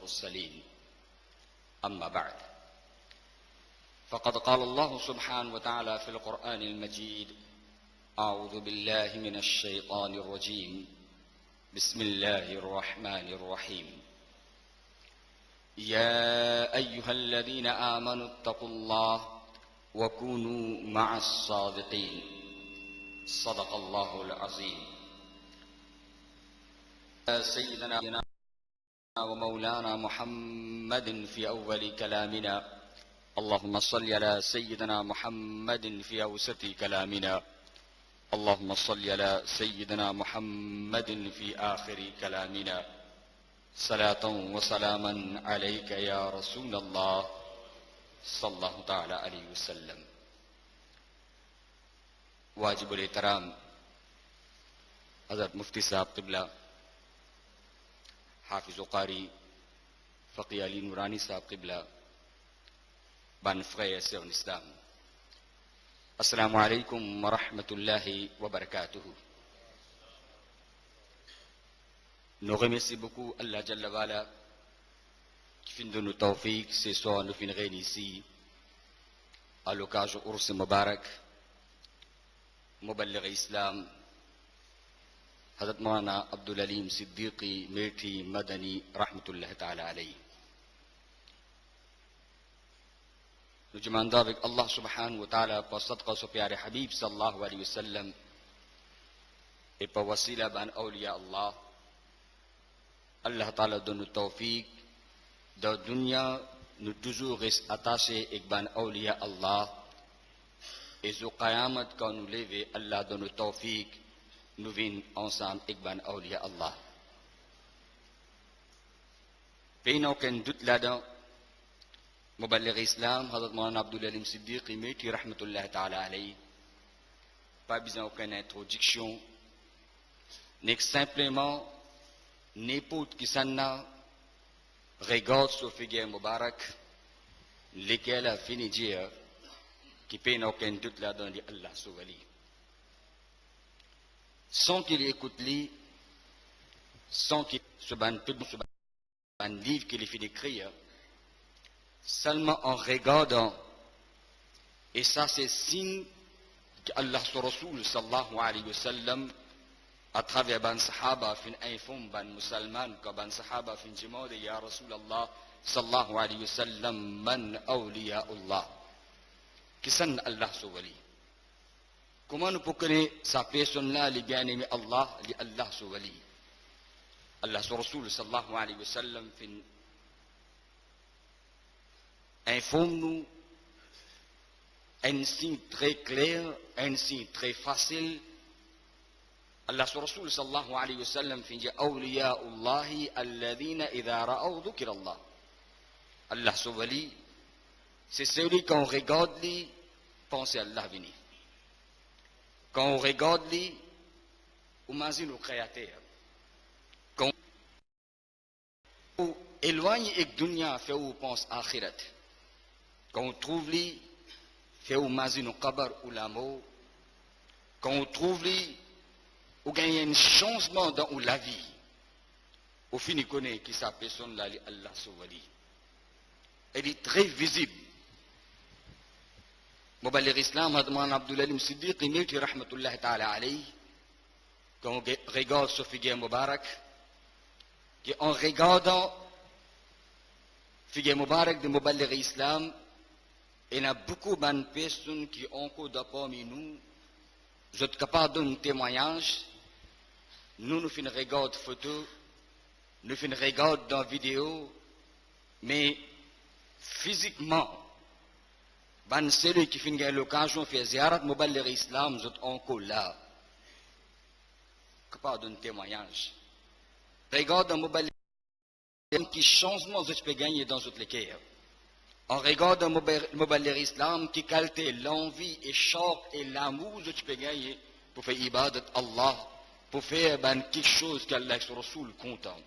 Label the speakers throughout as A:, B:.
A: المرسلين أما بعد فقد قال الله سبحانه وتعالى في القرآن المجيد أعوذ بالله من الشيطان الرجيم بسم الله الرحمن الرحيم يا أيها الذين آمنوا اتقوا الله وكونوا مع الصادقين صدق الله العظيم سيدنا ومولانا محمد في أول كلامنا اللهم صل على سيدنا محمد في أوسط كلامنا اللهم صل على سيدنا محمد في آخر كلامنا صلاة وسلاما عليك يا رسول الله صلى الله تعالى عليه وسلم واجب الاحترام حضرت مفتی صاحب قبلہ حافظ و قاری فقی علی نورانی صاحب قبلہ بان فقہ سیغن اسلام السلام علیکم ورحمۃ اللہ وبرکاتہ. Nous remercions beaucoup Allah Jalla Wala qui fait de nous tawfiq, ce soir nous finirons ici à l'occasion Urs Mubarak, Muballigh Islam, Hazrat Maulana Abdul Alim Siddiqi Mirti Madani Rahmatullah Ta'ala alayhi. Nous demandons avec Allah Subhanahu wa Ta'ala par sadqa son pyare Habib sallallahu alayhi wa sallam et par wasila ban awliya Allah. Allah Ta'ala donne nous tawfiq dans la dunya nous toujours rester attachés avec ban awliya Allah et au qayamat quand nous levons Allah donne nous tawfiq nous venons ensemble avec ban awliya Allah. Puis n'a aucun doute là-dedans Muballigh Islam Hazrat Maulana Abdul Alim Siddiqi Mirti Rahmatullah Ta'ala alayhi, pas besoin d'aucune introduction n'est que simplement n'importe qui s'en regarde sur figure Mubarak, lesquels a fini de dire qui peut n'aucun doute là-dedans dit Allah Souvali. Sans qu'il écoute lui, sans qu'il se ban livre qu'il fait d'écrire, seulement en regardant, et ça c'est signe qu'Allah sur Rasoul sallallahu alayhi wa sallam à travers ban sahaba fin infum ban musulman ka ban sahaba fin jimode ya Rasulallah sallallahu alayhi wa sallam man awliya Allah qui sont Allah Souvali. Comment nous pouvons connaître sa personne là les bien-aimés Allah li Allah Souvali. Allah sur Rasoul sallallahu alayhi wa sallam fin informe nous un signe très clair, un signe très facile. Allah sur Rasul sallallahu alayhi wa sallam finit awliya'ullahi alladhina idha ra'aw dhukira Allah. Allah Souvali, c'est celui quand on regarde lui, pense à Allah vini. Quand on regarde lui, on imagine le Créateur. Quand on éloigne et dunya, fait où on pense à akhirat. Quand on trouve lui, fait où on imagine le qabr ou la mort. Quand on trouve lui, ou gagner un changement dans la vie, au fin il connaît qui sa personne là, Allah Souvali. Elle est très visible. Muballigh Islam, Maulana Abdul Alim Siddiqi Mirti Rahmatullah Ta'ala alayhi, quand on regarde ce figure Mubarak, en regardant figure Mubarak de Muballigh Islam, il y a beaucoup de personnes qui ont encore parmi nous, je suis capable de donner un témoignage. Nous faisons regarde photo, nous faisons regarde dans vidéo, mais physiquement, ban celui qui fait l'occasion de faire ziarat Muballigh Islam, nous sommes encore là. Capable de donner un témoignage. Regarde dans Muballigh Islam, qui changement je peux gagner dans notre cœur. En regardant Muballigh Islam, qui qualité l'envie et charte et l'amour que tu peux gagner pour faire ibadat Allah, pour faire quelque chose qu'Allah sur Rasoul content.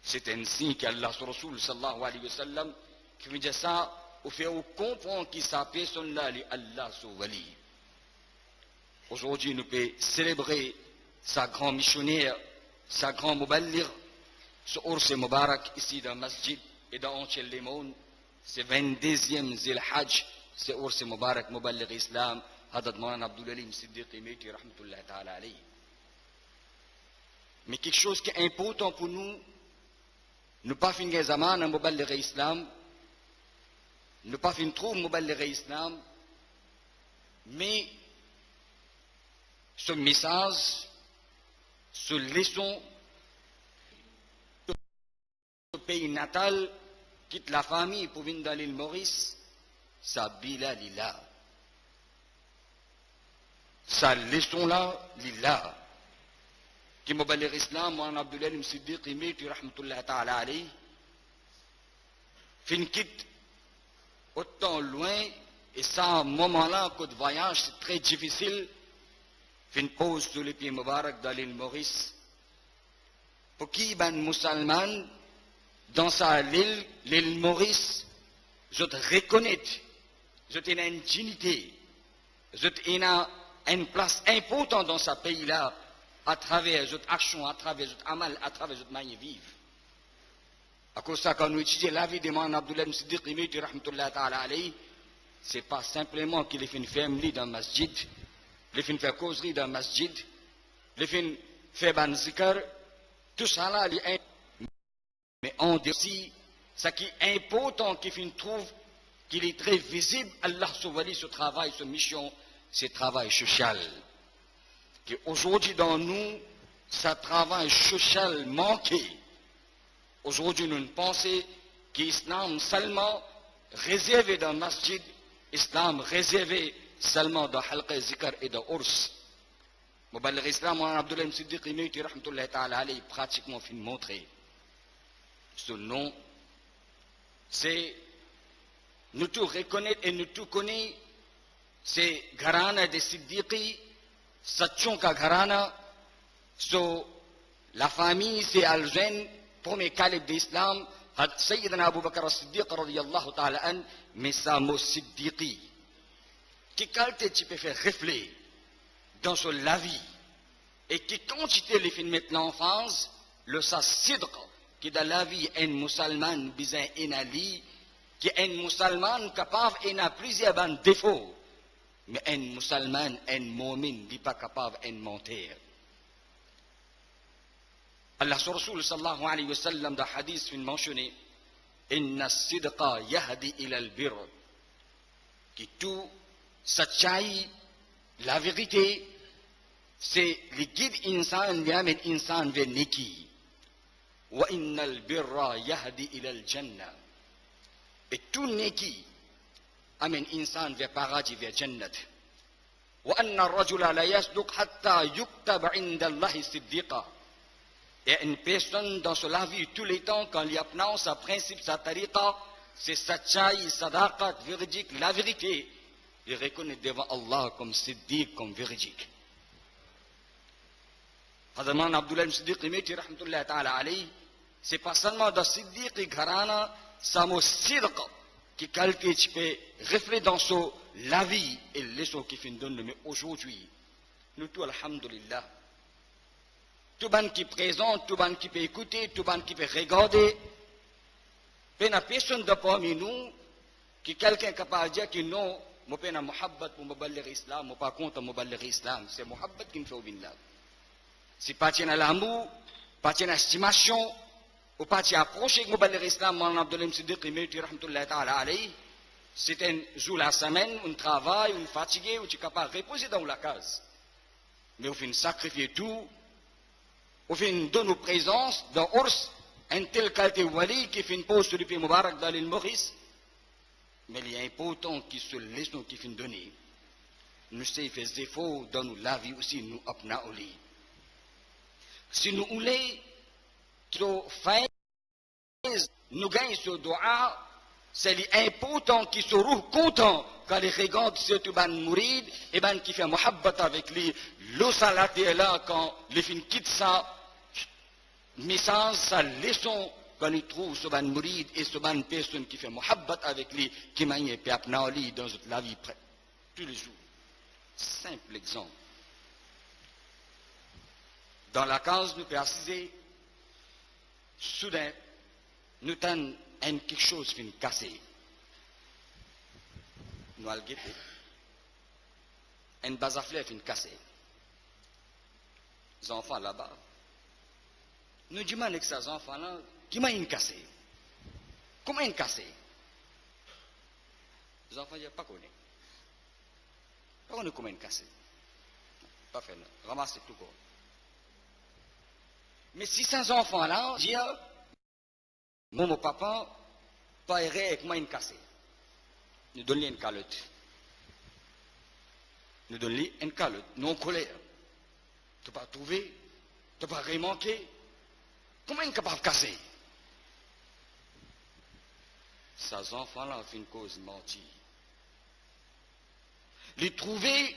A: C'est un signe qu'Allah sur Rasoul sallallahu alayhi wa sallam qui veut dire ça, ou faire comprendre qui sa personne là, Allah Souvali. Aujourd'hui, nous pouvons célébrer sa grande missionnaire, sa grande Muballigh, ce Ours Mubarak ici dans Masjid et dans Onchel Limon, c'est 22e Zil Hajj, c'est Ours Mubarak, Muballigh Islam, Hadad Moulan Abdul Alim Siddiq Imiti, Rahmatullah Ta'ala alayhi. Mais quelque chose qui est important pour nous, ne pas finir zaman à Muballigh Islam, ne pas finir trop Muballigh Islam, mais ce message, ce leçon, ce pays natal, quitte la famille pour venir dans l'île Maurice, ça bila lila. Ça leçon là, lila. Qui Muballigh Islam, Moulan Abdul Alim Siddiq Imiti, Rahmatullah Ta'ala alayhi, fin quitte autant loin, et ça, à un moment-là, que de voyage, c'est très difficile, fin pause sur les pieds Mubarak dans l'île Maurice. Pour qui, ben, musulman, dans sa l'île Maurice, je te reconnais, je t'ai une dignité, je t'ai une place importante dans ce pays-là, à travers cette action, à travers cette amal, à travers cette manière de vivre. À cause de ça, quand nous étudions la vie de Moulan Abdul Alim Siddiq Imiti, Rahmatullah Ta'ala alayhi, c'est pas simplement qu'il fait une famille dans le masjid, il fait une causerie dans le masjid, il fait ban zikr, tout ça là, mais on dit aussi, ce qui est important qu'il trouve qu'il est très visible, Allah subhanahu ce travail, ce mission, c'est travail social. Aujourd'hui dans nous, ce travail social manqué. Aujourd'hui nous pensons que l'islam seulement réservé dans le masjid, islam réservé seulement dans halqa zikr et dans ours. Muballigh Islam, Moulan Abdul Alim Siddiq Imiti, Rahmatullah Ta'ala alayhi, pratiquement fin montrer. Ce nom, c'est nous tout reconnaître et nous tout connaître, c'est Gharana de Siddiqi, Satchonka Gharana, la famille, c'est Al-Zain, premier calife d'Islam, Sayyidina Abu Bakr as-Siddiq, radiyallahu ta'ala an, mais ça mot Siddiqi. Qui qualité tu peux faire reflet dans la vie, et qui quantité les films mettent l'enfance, le sa sidq, qui dans la vie est un musulman, bizarre et ali, qui est un musulman capable et n'a plusieurs défauts, mais un musulman, un mu'min, n'est pas capable de mentir. Allah sur Rasul sallallahu alayhi wa sallam dans hadith fin mentionné, inna sidqa yahdi ila al-birr, qui tout sachai, la vérité, c'est le guide insan, l'amène insan vers neki. Wa inna al-birra yahdi ila al-jannah. Et tout neki amène insan vers paradis, vers jannat. Wa anna ar-rajula la yasduq hatta yuktab inda Allahi siddiqa. Et une personne dans la vie tous les temps, quand il apprend sa principe, sa tariqa, c'est sachai, sadaqat, véridique, la vérité, il reconnaît devant Allah comme siddiq, comme véridique. Hadman Abdullah Siddiq Imiti, Rahmatullah Ta'ala alayhi, c'est pas seulement dans Siddiq et Gharana, ça mot sidq, qui calque, tu peux refléter dans la vie et les leçons qui finissent donner, mais aujourd'hui, nous tous, alhamdulillah, tout le monde qui présente, tout le monde qui peut écouter, tout le monde qui peut regarder, il n'y a personne de parmi nous qui quelqu'un capable de dire que non, je n'ai pas muhabbat pour Muballigh Islam, je n'ai pas contre Muballigh Islam, c'est muhabbat qui me fait au billah. Si pas à l'amour, pas à l'estimation, ou pas à approcher de Muballigh Islam, Moulan Abdul Alim Siddiq Imiti, Rahmatullah Ta'ala alayhi, c'est un jour la semaine, un travail, un fatigué, où tu es capable de reposer dans la case. Mais au fin sacrifier tout, au fin donne nos présences dans Ours, un tel qualité wali qui fait une pause sur le pays Mubarak dans l'île Maurice. Mais il est important qu'il se laisse nous qui fin donner. Nous savons faire des efforts dans nous la vie aussi, nous apna au lit. Si nous voulons nous gagnons ce doigt, c'est important qu'ils se rouvent contents quand ils regardent ce ban mourid et ban qui fait muhabbat avec lui. Le salat est là quand les filles quittent ça. Message, sa leçon quand ils trouvent ce ban mourid et ce ban personne qui fait muhabbat avec lui, qui manie et apna lui dans la vie tous les jours. Simple exemple. Dans la case, nous précisons, soudain, nous avons quelque chose qui est cassé. Nous allons guetter. Un bazafleur qui est cassé. Les enfants là-bas. Nous demandons que ces enfants-là, qui m'a cassé? Comment ils cassé? Les enfants ne pas connu. Pas connu comment ils cassé. Pas fait, ramasser tout corps. Mais si ces enfants-là, disent, mon papa, pas erré avec moi une cassé. Nous donnons une calotte. Nous donnons une calotte, non colère. Tu n'as pas trouvé, tu n'as pas rien manqué. Comment ils sont capables de casser? Ces enfants-là ont fait une cause mentie. Les trouver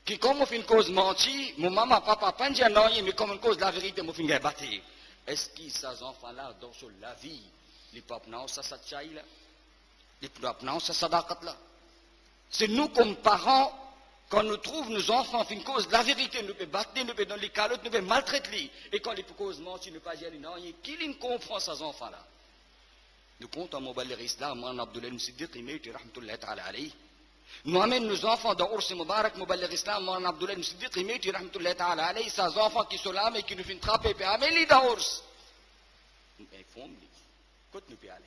A: que comme on fait une cause mentie, mon maman, papa, pas dire non, mais comme une cause de la vérité, on fait une bâtir. Est-ce que ces enfants-là, dans la vie, les papes n'ont ça tchaï là? Les papes n'ont ça sadakat là? C'est nous comme parents, quand nous trouvons nos enfants fait une cause de la vérité, nous pouvons battre, nous pouvons donner les calottes, nous pouvons maltraiter. Et quand les causes menties, nous ne pouvons pas dire non, qui ne comprend ces enfants-là? Nous comptons mon balai islam, mon Abdullah Siddiq, il mérite rahmatullah ta'ala alayhi. Nous amenons nos enfants dans Ours Mubarak, mon balai islam, mon Abdullah Siddiq, il mérite rahmatullah ta'ala alayhi. Ces enfants qui sont là, mais qui nous font trapper, puis amener dans Ours. Ils font, quand nous pouvons aller.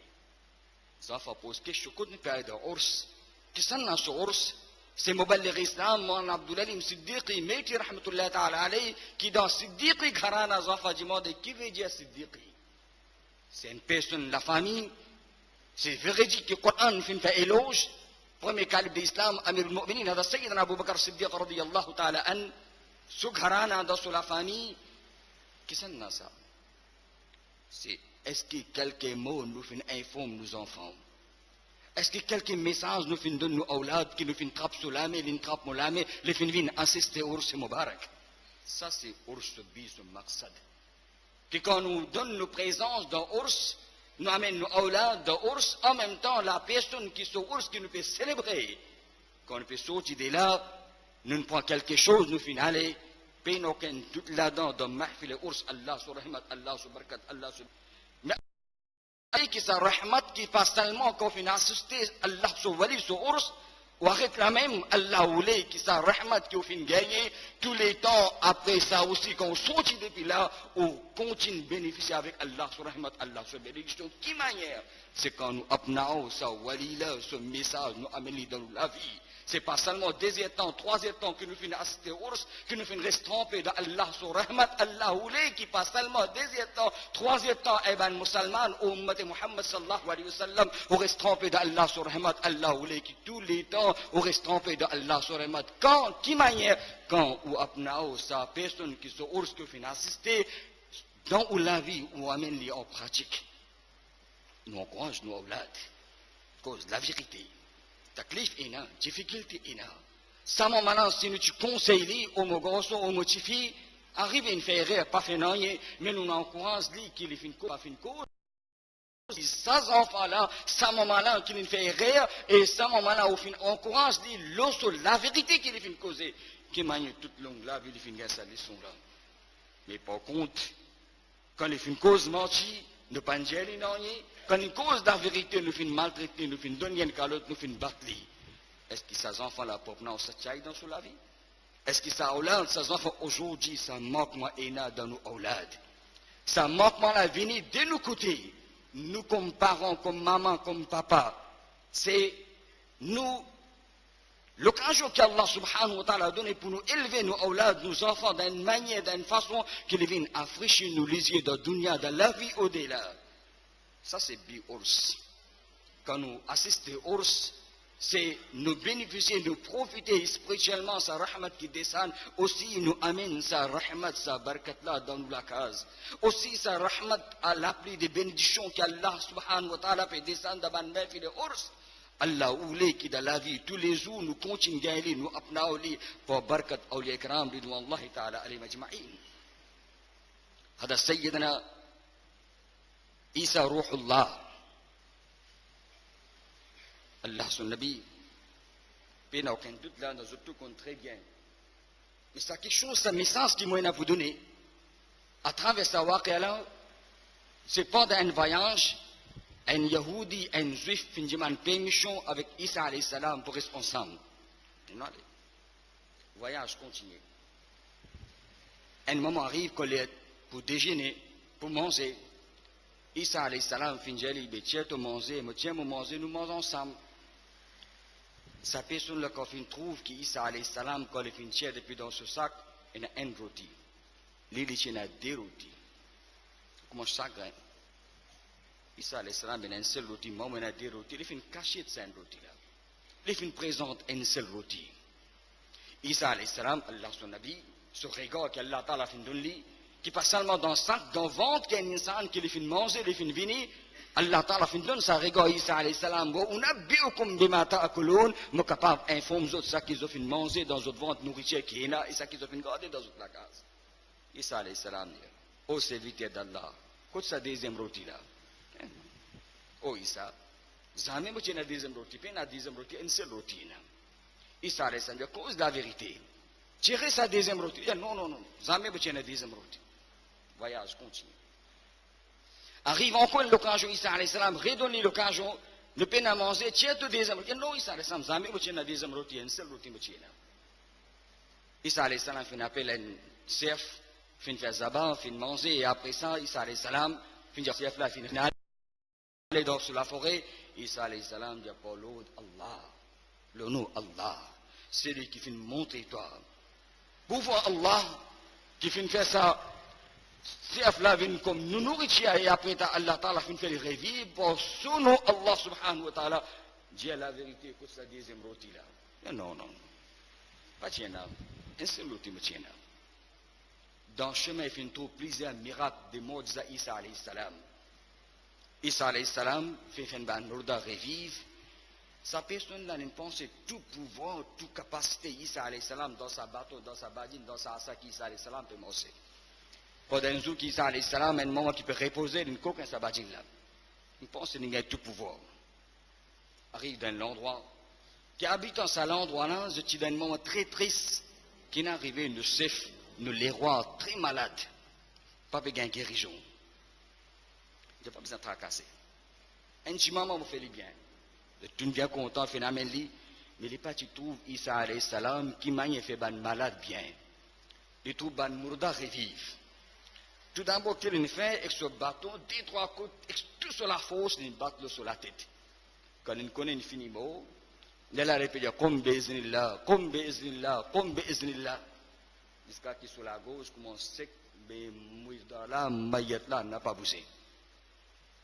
A: Les enfants posent question, quand nous pouvons aller dans Ours. Qu'est-ce que c'est dans ce Ours? C'est Muballigh Islam, mon Abdullah Siddiqi, Meiti rahmatullah ta'ala alayhi, qui dans Siddiqi Gharana, les enfants demandent qui veut dire Siddiqi? C'est une personne de la famille, c'est véridique que le Coran fait éloge. Premier calife de l'Islam, Amir al-Mu'minin, c'est Sayyidina Abu Bakr Siddiq radiyallahu ta'ala an, sous Gharana, dans la famille. Qu'est-ce que c'est ça? C'est est-ce que quelques mots nous font informer nos enfants? Est-ce que quelques messages nous finissent de nos aulades qui nous finissent trappe sous la main, les trappe la main, les finissent assister au Ours Mubarak? Ça, c'est Ours bis Maqsad. Que quand nous donnons nos présences dans Ours, nous amènons nos aulades dans Ours, en même temps, la personne qui est sur Ours qui nous fait célébrer. Quand nous peut sortir de là, nous prenons quelque chose, nous finissons aller, puis nous avons toute là-dedans, dans Mahfil Ours, Allah sur Rahmat, Allah sur Barakat, Allah sur. Qui sa rahmat qui pas seulement qu'on fait assister Allah sur wali sur ours ou avec la même Allah voulait qui sa rahmat qui fait gagner tous les temps après ça aussi qu'on sortit depuis là on continue de bénéficier avec Allah sur rahmat Allah sur bénédiction qui manière c'est quand nous apnaons ça wali là ce message nous amène dans la vie. C'est pas seulement deuxième temps, troisième temps que nous finissons assister au ours, que nous finissons rester dans Allah sur rahmat, Allah oulé, qui pas seulement deuxième temps, troisième temps, eh ben, musulman, ummat Muhammad sallallahu alayhi wa sallam, on reste trempé dans Allah sur rahmat, Allah oulé, qui tous les temps, on reste trempé dans Allah sur rahmat. Quand, qui manière, quand, ou apnao, sa personne qui sur ours que finissons assister, dans ou la vie, ou amène les en pratique. Nous encourageons nos aulades, cause de la vérité. Taklif ina, difficulté ina. Ça moment là, si nous te conseillons au mogoso, au motifi, arrive une faire pas fait non, mais nous encourageons lui qui les fait une cause, pas fait une cause. Ces enfants-là, ça moment là, qui les fait rire, et ça moment là, au fin, encourage lui, l'osso, la vérité qui les fait causer, qui manie toute longue là, puis les fait gagner sa leçon là. Mais par contre, quand les fait une cause mentie, ne pas dire les non, quand une cause de la vérité nous fait maltraiter, nous fait donner une calotte, nous fait battre. Est-ce que ces enfants-là peuvent nous s'attirer dans la vie? Est-ce que ces enfants aujourd'hui, ça manque moi dans nos aulades? Ça manque moi la venir de nos côtés. Nous comme parents, comme maman, comme papa. C'est nous, l'occasion qu'Allah subhanahu wa ta'ala a donné pour nous élever nos aulades, nos enfants d'une manière, d'une façon qui les viennent affraîchir nous les yeux de la dunya, de la vie au-delà. Ça, c'est bi-ours. Quand nous assistons ours, c'est nous bénéficier, nous profiter spirituellement, sa rahmat qui descend, aussi nous amène sa rahmat, sa barakat là dans la case. Aussi sa rahmat à l'appli des bénédictions qu'Allah subhanahu wa ta'ala fait descendre dans la vie de ours. Allah oulé qui dans la vie, tous les jours, nous continuons à gagner, nous apnaouli pour barakat awliya ikram, ridwanullahi ta'ala alayhi majma'in. هذا سيدنا Isa Ruhullah. Allah son Nabi. Puis n'a aucun doute là, nous tout compte très bien. Mais c'est quelque chose, c'est un message qui m'a vous donner. À travers sa waqia là, C'est pendant un voyage, un Yahudi, un Juif, fin demande permission avec Isa alayhi salam pour rester ensemble. Le voyage continue. Un moment arrive pour déjeuner, pour manger. Isa alayhi salam fin dit, tiens, tu manger, nous mangeons ensemble. Sa personne là, quand il trouve qu'Isa alayhi salam, quand il fin tient depuis dans ce sac, il y a un rôti. Lui, il y a deux rôtis. Comment ça grain? Isa alayhi salam, il y a un seul rôti, moi, il y a deux rôtis. Il fin caché de ce rôti là. Il fin présente un seul rôti. Isa alayhi salam, Allah son Nabi, ce regard qu'Allah ta'ala fin donne lui, qui pas seulement dans le sac, dans le ventre, qu'il y a un insan qui les fin manger, les fin venir, Allah ta'ala fin donne sa regard Isa alayhi salam, on a bien comme des matins à Cologne, mais capable d'informer autres ça qu'ils ont fin manger dans notre ventre nourriture qui est là, et ça qu'ils ont fin garder dans notre place. Isa alayhi salam dit, ô serviteur d'Allah, qu'est-ce que ça deuxième rôti là? Oh Isa, jamais moi j'ai un deuxième rôti, puis un deuxième rôti, un seul rôti là. Isa alayhi salam dit, cause de la vérité. Tirer sa deuxième rôti. Il dit, non, jamais moi j'ai un deuxième rôti. Voyage continue. Arrive encore l'occasion, Isa alayhi salam, redonne l'occasion, le peine à manger, tiens tout deuxième rôti. Non, Isa alayhi salam, jamais moi j'ai un deuxième rôti, un seul rôti moi j'ai là. Isa alayhi salam fait appel à un chef, fin faire zaban, fin manger, et après ça, Isa alayhi salam, fin dire chef là, fin aller dans sur la forêt, Isa alayhi salam dit pour l'autre Allah, le nom Allah, c'est lui qui fait montrer toi. Pour voir Allah, qui fait faire ça, chef là vient comme nous nourriture, et après Allah ta'ala fait faire les revivre, pour son nom Allah subhanahu wa ta'ala, dit la vérité, que c'est la deuxième rôti là. Non, pas tiens là, un seul rôti me tient là. Dans le chemin, il fait plusieurs miracles de Moïse Isa alayhi salam. Isa alayhi salam fait un murda revive. Sa personne là ne pense tout pouvoir, toute capacité Isa alayhi salam dans sa bateau, dans sa badine, dans sa asa qui Isa alayhi salam peut manger. Pendant un jour qu'Isa alayhi salam, un moment qui peut reposer, il ne coque sa badine là. Il pense qu'il a tout pouvoir. Arrive dans l'endroit, qui habite dans cet endroit là, je dis un moment très triste, qui n'est arrivé une chef, les rois très malades, pas besoin de guérison. Il n'y a pas besoin de tracasser. Un petit moment vous fait le bien. Tu es bien content, phénomène li, mais les pas tu trouves Isa alayhi salam qui m'a fait ban malade bien. Il trouve ban mourda revive. Tout d'abord qu'il fait avec ce bâton, deux trois coups, tout sur la force, il bat sur la tête. Quand il connaît une fini mot, il a répété comme beznillah, comme beznillah, comme beznillah. Jusqu'à qui sur la gauche commence sec, mais mouirda là, mayet là n'a pas bougé.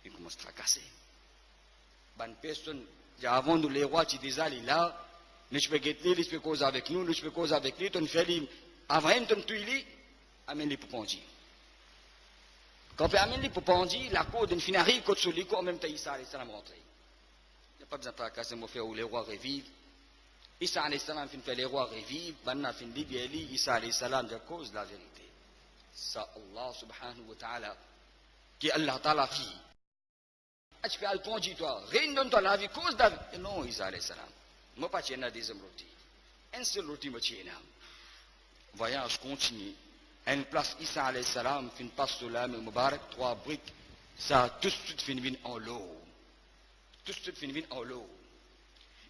A: Il commence à tracasser. Bonne personne, avant nous les rois, tu disais là, nous je peux guetter, nous je peux causer avec nous, nous je peux causer avec lui, tu fais lui, avant tu me tues, amène-les pour pendir. Quand on amène les pour pendir, la cour d'une finari, quand sur les cours, en même temps, Isa alayhi salam rentré. Il n'y a pas besoin de tracasser, mon frère, où les rois revivent. Isa alayhi salam fait les rois revivent, Banna fin libéli, Isa alayhi salam de cause de la vérité. Ça, Allah subhanahu wa ta'ala, qui Allah ta'ala fit. Tu fais le pendir toi, rien donne toi la vie, cause de la vie. Non, Isa alayhi salam. Moi, pas tiens à deuxième rôti. Un seul rôti me tient là. Voyage continue. Une place, Isa alayhi salam, fin passe sur l'âme, Mubarak, trois briques, ça tout de suite finit en l'eau. Tout de suite finit en l'eau.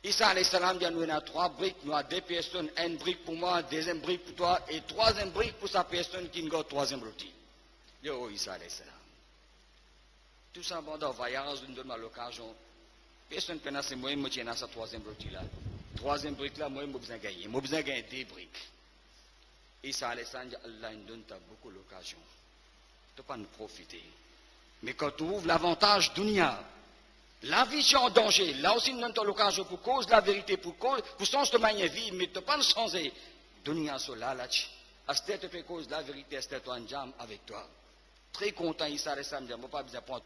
A: Isa alayhi salam dit, nous avons trois briques, nous avons deux personnes, une brique pour moi, deuxième brique pour toi, et troisième brique pour sa personne qui nous a troisième rôti. Yo, Isa alayhi salam. Tout ça pendant le voyage, nous donnons l'occasion. Personne ne peut moi, je tiens à sa troisième rôti là. Troisième brique là, moi, je besoin de gagner. Moi, besoin de gagner deux briques. Isa alayhi salam dit, Allah nous donne beaucoup l'occasion. Tu ne peux pas nous profiter. Mais quand tu ouvres l'avantage dunya, la vie est en danger. Là aussi, nous donnons l'occasion pour cause de la vérité, pour changer de manière de vie, mais tu ne peux pas nous changer. Dunya sur la lach. Asté te fait cause de la vérité, asté toi en jam avec toi. Très content, Isa alayhi salam dit, je ne peux pas besoin de prendre.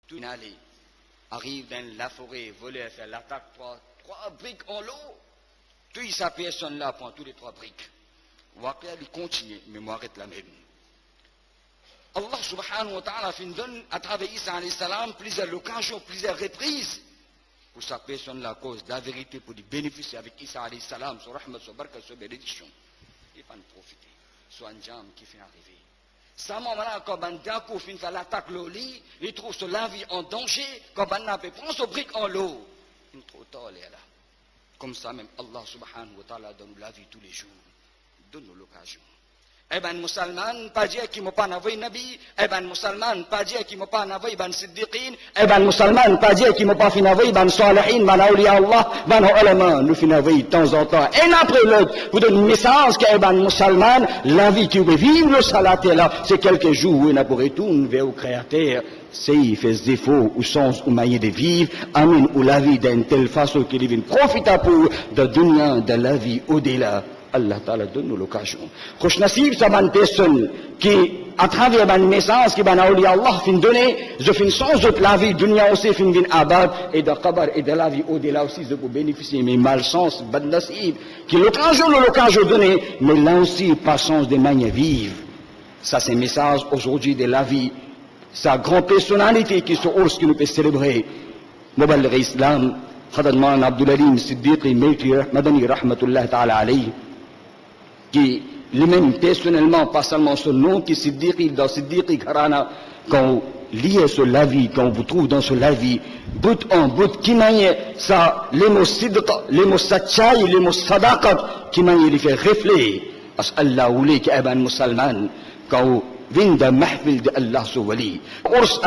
A: Tout n'allait. Arrive dans la forêt, voler, faire l'attaque, trois briques en l'eau. Tout sa personne là prend tous les trois briques. Waqia il continue, mais moi arrête la même. Allah subhanahu wa ta'ala donne à travers Isa alayhi salam plusieurs occasions, plusieurs reprises pour sa personne la cause de la vérité pour du bénéficier avec Isa alayhi salam, sur rahmat, sur baraka, sur bénédiction. Il va en profiter. Soit un jam qui fait arriver. Ça moment-là, quand on d'accord fin faire l'attaque l'oli, il trouve la vie en danger, quand on peut prendre son brique en l'eau. Il est trop tard là. Comme ça même, Allah subhanahu wa ta'ala donne la vie tous les jours. Donne-nous l'occasion. Eh ben, musulman, pas dire qu'il m'a pas envoyé nabi. Eh ben, musulman, pas dire qu'il m'a pas envoyé ban siddiqin. Eh ben, musulman, pas dire qu'il m'a pas fait envoyer ban salihin, ban awliya Allah, ban ulama. Nous fait envoyer de temps en temps. Et après l'autre, pour donner un message que, eh ben, musulman, la vie qui veut vivre le salat là, c'est quelques jours où il n'a pas retourné vers le Créateur. C'est il fait ce défaut ou sens ou manière de vivre, amène ou la vie d'une telle façon qu'il vient profiter pour de dunya, de la vie au-delà. Allah Ta'ala donne-nous l'occasion. Khosh nasib, ça une personne qui, à travers un message qui va Allah fin donner, je fin sans autre la vie, dunya aussi fin vin abad, et de qabar, et de la vie au-delà aussi, je peux bénéficier, mais malchance, bad nasib, qui l'occasion donnée, mais là aussi, pas sens de manière vive. Ça, c'est un message aujourd'hui de la vie. Sa grande personnalité qui sont qui nous peut célébrer. Muballigh Islam, Khadadman Abdulalim Siddiqi Meyti Madani Rahmatullah Ta'ala alayhi, qui lui-même personnellement, pas seulement son nom, qui Siddiqi dans Siddiqi Gharana, quand lié sur la vie, quand vous trouvez dans ce la vie, bout en bout, qui manie ça, les mots sidq, les mots satchai, les mots sadaqat, qui manie les fait réfléchir, parce qu'Allah voulait qu'Aban musulman, quand vient d'un mahfil d'Allah Souwali. Urs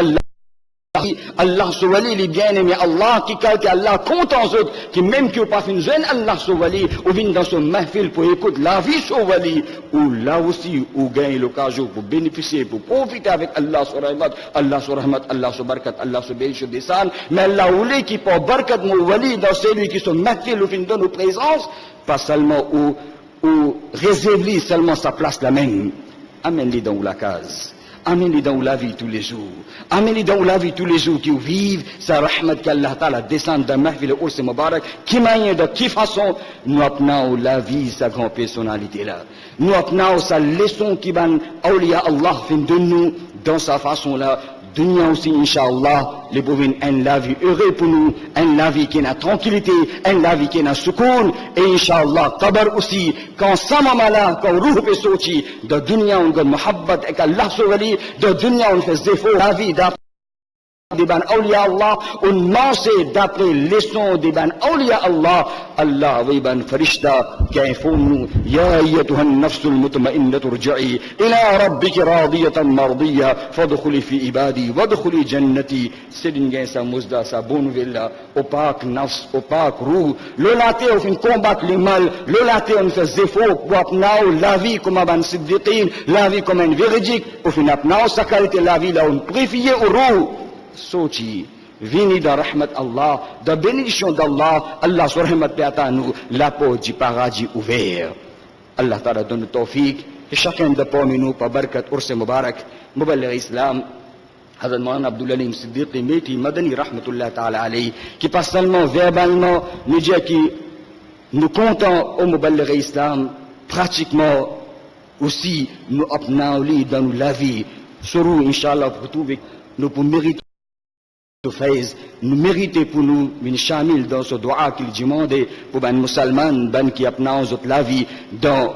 A: Allah Souwali, les bien-aimés Allah, qui calque Allah compte en eux, qui même qui n'a pas fait une jeune Allah Souwali, ou vient dans ce mahfil pour écouter la vie Souwali, ou là aussi, ou gagne l'occasion pour bénéficier, pour profiter avec Allah sur rahmat, Allah sur rahmat, Allah sur barkat, Allah sur bénéfice des salles, mais Allah voulait qui pour barkat Mouwali dans celui qui se mahfil, ou vient dans nos présences, pas seulement, ou réserve seulement sa place la même. Amène-les dans la case. Amène-les dans la vie tous les jours. Amène-les dans la vie tous les jours qui vivent sa rahmat qu'Allah Ta'ala descend d'un mahfil au Urs Mubarak. Qui manière de qui façon nous apprenons la vie, sa grande personnalité là. Nous apprenons sa leçon qui va awliya Allah fin de nous dans sa façon là. Dunya aussi, Inch'Allah, les bouvines, la vie heureuse pour nous, la vie qui a tranquillité, la vie qui a soukoun, et Inch'Allah, Qabar aussi, quand ça là, quand Ruh peut sortir, de Dunya on gagne Muhabbat, et qu'Allah Souwali, de Dunya on fait défaut, la vie d'après des ban awliya Allah, on mange d'après leçon des ban awliya Allah, Allah oui ban farishta, qui informe nous, Ya ayyatuha an-nafsul mutma'innatu rji'i, ila rabbiki radiyatan mardiya, fadkhuli fi ibadi, wadkhuli jannati, c'est une gain sa mousda, sa bonne nouvelle là, opaque nafs, opaque roux, le latte on fait combattre le mal, le latte on fait défaut, pour apnao la vie comme un siddiqin, la vie comme un véridique, au fin apnao sa qualité la vie là, on préfère au roux. Sochi, vini de rahmat Allah, de bénédiction d'Allah, Allah sur rahmat à nous, la porte du paradis ouvert. Allah Ta'ala donne le tawfiq, et chacun de parmi nous, par barkat Urs Mubarak, Muballigh Islam, Hazrat Maulana Abdulalim Siddiqi Meyti Madani Rahmatullah Ta'ala alayhi, qui pas seulement verbalement nous dit que nous comptons au Muballigh Islam, pratiquement aussi nous apprenons dans la vie, surtout, Inch'Allah, pour trouver, nous pour mériter. Nous méritons pour nous une chamil dans ce doua qu'il demande pour un musulman qui apprend la vie dans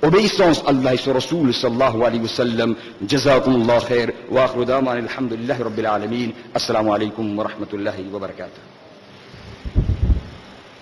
A: obéissance à Allah et son Rasoul sallallahu alayhi wa sallam. Jazakumullah khair wa akhru daman alhamdulillahi rabbil alamin. Assalamu alaykum wa rahmatullahi wa barakatuh.